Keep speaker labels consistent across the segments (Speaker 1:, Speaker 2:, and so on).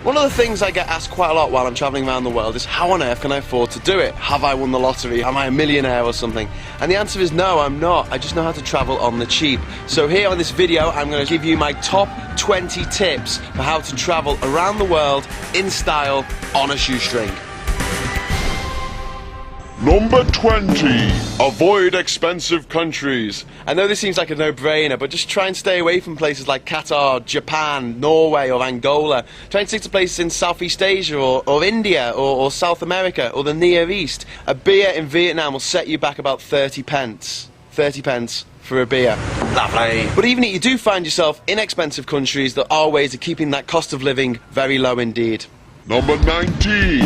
Speaker 1: One of the things I get asked quite a lot while I'm travelling around the world is how on earth can I afford to do it? Have I won the lottery? Am I a millionaire or something? And the answer is no, I'm not. I just know how to travel on the cheap. So here on this video, I'm going to give you my top 20 tips for how to travel around the world in style on a shoestring.
Speaker 2: Number 20. Avoid expensive countries.
Speaker 1: I know this seems like a no-brainer, but just try and stay away from places like Qatar, Japan, Norway or Angola. Try and stick to places in Southeast Asia or India or South America or the Near East. A beer in Vietnam will set you back about 30 pence. 30 pence for a beer. Lovely. But even if you do find yourself in expensive countries, there are ways of keeping that cost of living very low indeed.
Speaker 2: Number 19.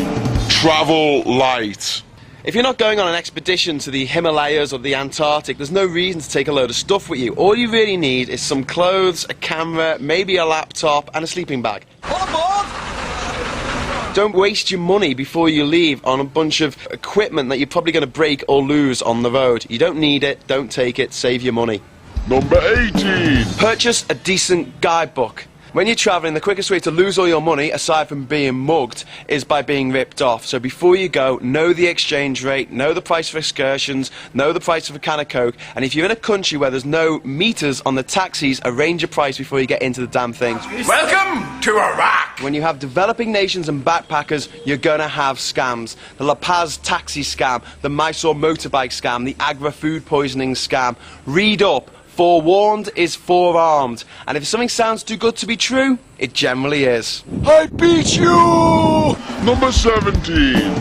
Speaker 2: Travel light.
Speaker 1: If you're not going on an expedition to the Himalayas or the Antarctic, there's no reason to take a load of stuff with you. All you really need is some clothes, a camera, maybe a laptop and a sleeping bag. All aboard! Don't waste your money before you leave on a bunch of equipment that you're probably going to break or lose on the road. You don't need it, don't take it, save your money.
Speaker 2: Number 18.
Speaker 1: Purchase a decent guidebook. When you're travelling, the quickest way to lose all your money, aside from being mugged, is by being ripped off. So before you go, know the exchange rate, know the price for excursions, know the price of a can of Coke, and if you're in a country where there's no meters on the taxis, arrange a price before you get into the damn thing.
Speaker 3: Welcome to Iraq!
Speaker 1: When you have developing nations and backpackers, you're gonna have scams. The La Paz taxi scam, the Mysore motorbike scam, the Agra food poisoning scam. Read up. Forewarned is forearmed, and if something sounds too good to be true, it generally is.
Speaker 2: I beat you! Number 17.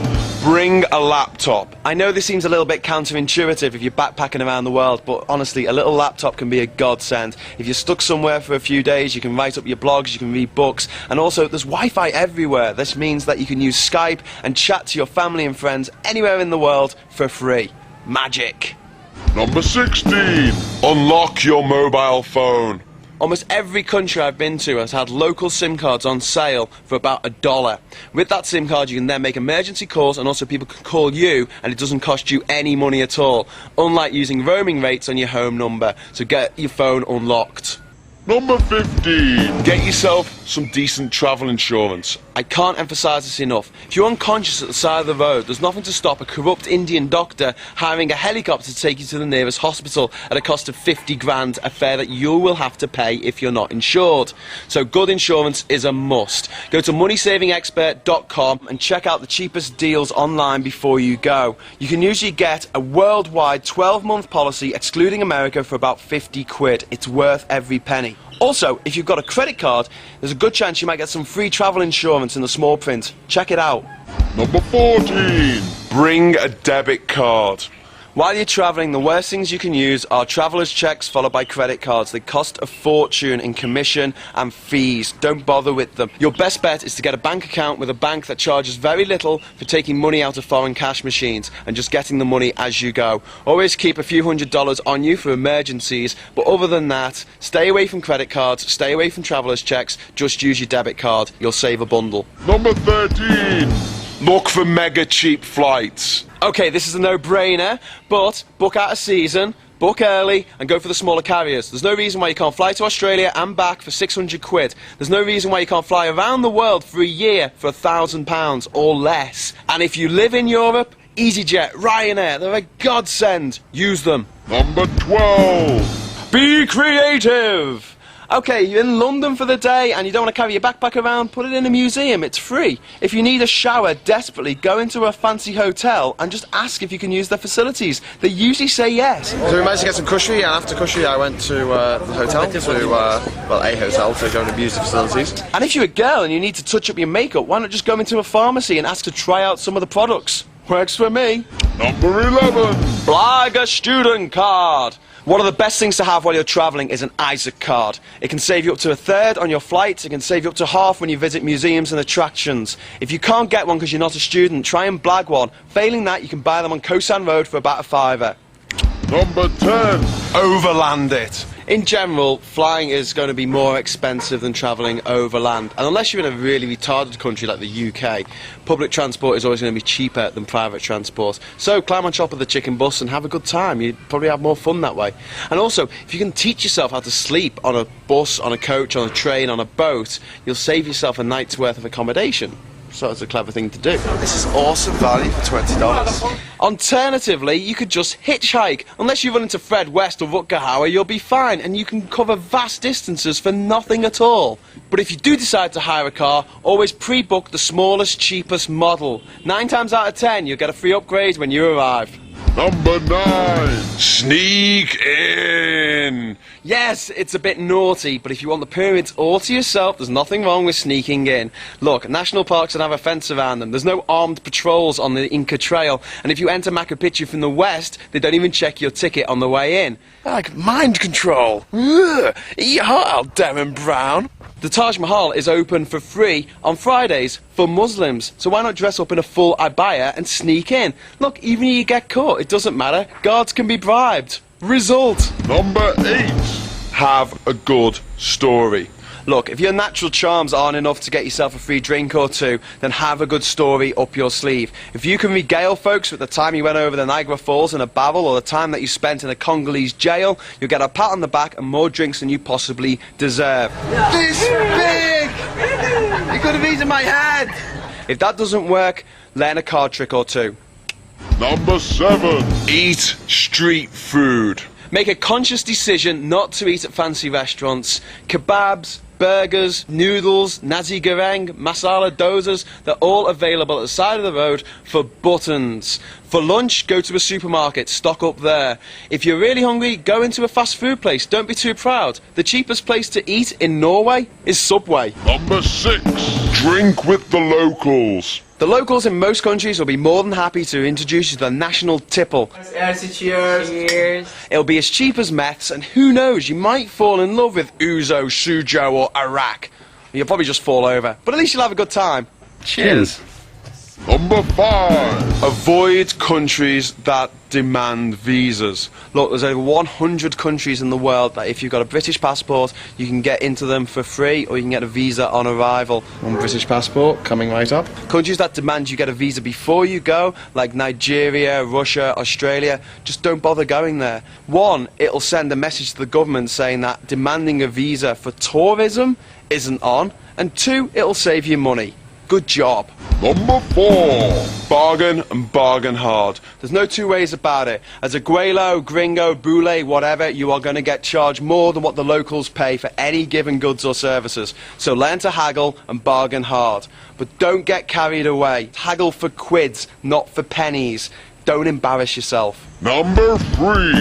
Speaker 1: Bring a laptop. I know this seems a little bit counterintuitive if you're backpacking around the world, but honestly, a little laptop can be a godsend. If you're stuck somewhere for a few days, you can write up your blogs, you can read books, and also there's Wi-Fi everywhere. This means that you can use Skype and chat to your family and friends anywhere in the world for free. Magic.
Speaker 2: Number 16. Unlock your mobile phone.
Speaker 1: Almost every country I've been to has had local SIM cards on sale for about $1. With that SIM card you can then make emergency calls, and also people can call you and it doesn't cost you any money at all, unlike using roaming rates on your home number. So get your phone unlocked.
Speaker 2: Number 15. Get yourself some decent travel insurance.
Speaker 1: I can't emphasise this enough. If you're unconscious at the side of the road, there's nothing to stop a corrupt Indian doctor hiring a helicopter to take you to the nearest hospital at a cost of 50 grand, a fare that you will have to pay if you're not insured. So good insurance is a must. Go to moneysavingexpert.com and check out the cheapest deals online before you go. You can usually get a worldwide 12-month policy excluding America for about 50 quid. It's worth every penny. Also, if you've got a credit card, there's a good chance you might get some free travel insurance in the small print. Check it out.
Speaker 2: Number 14. Bring a debit card.
Speaker 1: While you're travelling, the worst things you can use are traveller's checks followed by credit cards. They cost a fortune in commission and fees. Don't bother with them. Your best bet is to get a bank account with a bank that charges very little for taking money out of foreign cash machines and just getting the money as you go. Always keep a few $100s on you for emergencies, but other than that, stay away from credit cards, stay away from traveller's checks, just use your debit card. You'll save a bundle.
Speaker 2: Number 13. Look for mega cheap flights.
Speaker 1: Okay, this is a no-brainer, but book out a season, book early, and go for the smaller carriers. There's no reason why you can't fly to Australia and back for 600 quid. There's no reason why you can't fly around the world for a year for £1,000 or less. And if you live in Europe, EasyJet, Ryanair, they're a godsend. Use them.
Speaker 2: Number 12.
Speaker 1: Be creative! Okay, you're in London for the day and you don't want to carry your backpack around, put it in a museum, it's free. If you need a shower desperately, go into a fancy hotel and just ask if you can use their facilities. They usually say yes.
Speaker 4: So we managed to get some cushy, and after cushy I went to the hotel, a hotel to go and abuse the facilities.
Speaker 1: And if you're a girl and you need to touch up your makeup, why not just go into a pharmacy and ask to try out some of the products? Works for me.
Speaker 2: Number 11.
Speaker 1: Blag a student card. One of the best things to have while you're travelling is an Isaac card. It can save you up to a third on your flights, it can save you up to half when you visit museums and attractions. If you can't get one because you're not a student, try and blag one. Failing that, you can buy them on Kosan Road for about £5.
Speaker 2: Number 10.
Speaker 1: Overland it. In general, flying is going to be more expensive than travelling overland. And unless you're in a really retarded country like the UK, public transport is always going to be cheaper than private transport. So climb on top of the chicken bus and have a good time. You'd probably have more fun that way. And also, if you can teach yourself how to sleep on a bus, on a coach, on a train, on a boat, you'll save yourself a night's worth of accommodation. So it's a clever thing to do.
Speaker 4: This is awesome value for $20.
Speaker 1: Alternatively, you could just hitchhike. Unless you run into Fred West or Rutger Hauer, you'll be fine, and you can cover vast distances for nothing at all. But if you do decide to hire a car, always pre-book the smallest, cheapest model. 9 times out of 10, you'll get a free upgrade when you arrive.
Speaker 2: Number 9. Sneak in.
Speaker 1: Yes, it's a bit naughty, but if you want the pyramids all to yourself, there's nothing wrong with sneaking in. Look, national parks don't have a fence around them. There's no armed patrols on the Inca Trail, and if you enter Machu Picchu from the west, they don't even check your ticket on the way in.
Speaker 3: Like mind control. Ugh. Eat your heart out, Darren Brown.
Speaker 1: The Taj Mahal is open for free on Fridays for Muslims, so why not dress up in a full abaya and sneak in? Look, even if you get caught, it doesn't matter. Guards can be bribed. Result.
Speaker 2: Number 8. Have a good story.
Speaker 1: Look, if your natural charms aren't enough to get yourself a free drink or two, then have a good story up your sleeve. If you can regale folks with the time you went over the Niagara Falls in a barrel or the time that you spent in a Congolese jail, you'll get a pat on the back and more drinks than you possibly deserve. This big! You could have eaten my head! If that doesn't work, learn a card trick or two.
Speaker 2: Number 7. Eat street food.
Speaker 1: Make a conscious decision not to eat at fancy restaurants. Kebabs, burgers, noodles, nasi goreng, masala dosas, they're all available at the side of the road for buttons. For lunch, go to a supermarket, stock up there. If you're really hungry, go into a fast food place, don't be too proud. The cheapest place to eat in Norway is Subway.
Speaker 2: Number 6. Drink with the locals.
Speaker 1: The locals in most countries will be more than happy to introduce you to the national tipple.
Speaker 5: Cheers.
Speaker 1: It'll be as cheap as meths, and who knows, you might fall in love with Ouzo, Sujo or Arak. You'll probably just fall over, but at least you'll have a good time. Cheers.
Speaker 2: Number 5.
Speaker 1: Avoid countries that demand visas. Look, there's over 100 countries in the world that if you've got a British passport, you can get into them for free, or you can get a visa on arrival.
Speaker 4: One British passport coming right up.
Speaker 1: Countries that demand you get a visa before you go, like Nigeria, Russia, Australia, just don't bother going there. One, it'll send a message to the government saying that demanding a visa for tourism isn't on, and 2, it'll save you money. Good job.
Speaker 2: Number 4.
Speaker 1: Bargain and bargain hard. There's no two ways about it. As a Guelo, Gringo, Boule, whatever, you are going to get charged more than what the locals pay for any given goods or services. So learn to haggle and bargain hard. But don't get carried away. Haggle for quids, not for pennies. Don't embarrass yourself.
Speaker 2: Number 3.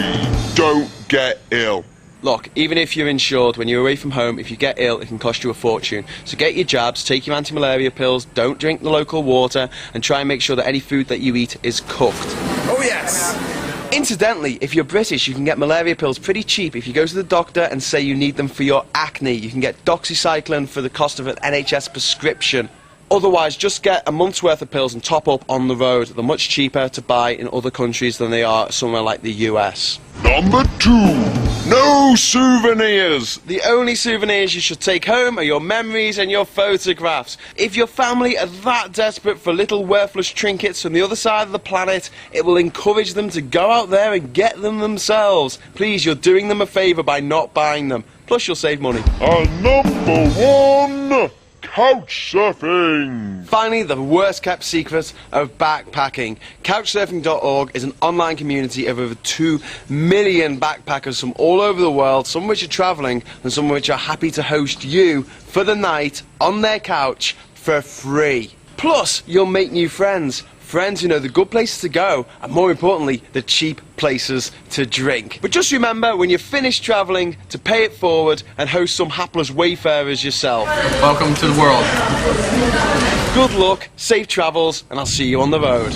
Speaker 2: Don't get ill.
Speaker 1: Look, even if you're insured, when you're away from home, if you get ill, it can cost you a fortune. So get your jabs, take your anti-malaria pills, don't drink the local water, and try and make sure that any food that you eat is cooked.
Speaker 3: Oh yes.
Speaker 1: Incidentally, if you're British, you can get malaria pills pretty cheap. If you go to the doctor and say you need them for your acne, you can get doxycycline for the cost of an NHS prescription. Otherwise, just get a month's worth of pills and top up on the road. They're much cheaper to buy in other countries than they are somewhere like the US.
Speaker 2: Number 2. No souvenirs.
Speaker 1: The only souvenirs you should take home are your memories and your photographs. If your family are that desperate for little worthless trinkets from the other side of the planet, it will encourage them to go out there and get them themselves. Please, you're doing them a favour by not buying them. Plus, you'll save money.
Speaker 2: And number 1. Couch surfing.
Speaker 1: Finally, the worst kept secret of backpacking. Couchsurfing.org is an online community of over 2 million backpackers from all over the world, some of which are travelling and some of which are happy to host you for the night on their couch for free. Plus, you'll make new friends. Friends who know the good places to go, and more importantly, the cheap places to drink. But just remember, when you're finished travelling, to pay it forward and host some hapless wayfarers yourself.
Speaker 5: Welcome to the world.
Speaker 1: Good luck, safe travels, and I'll see you on the road.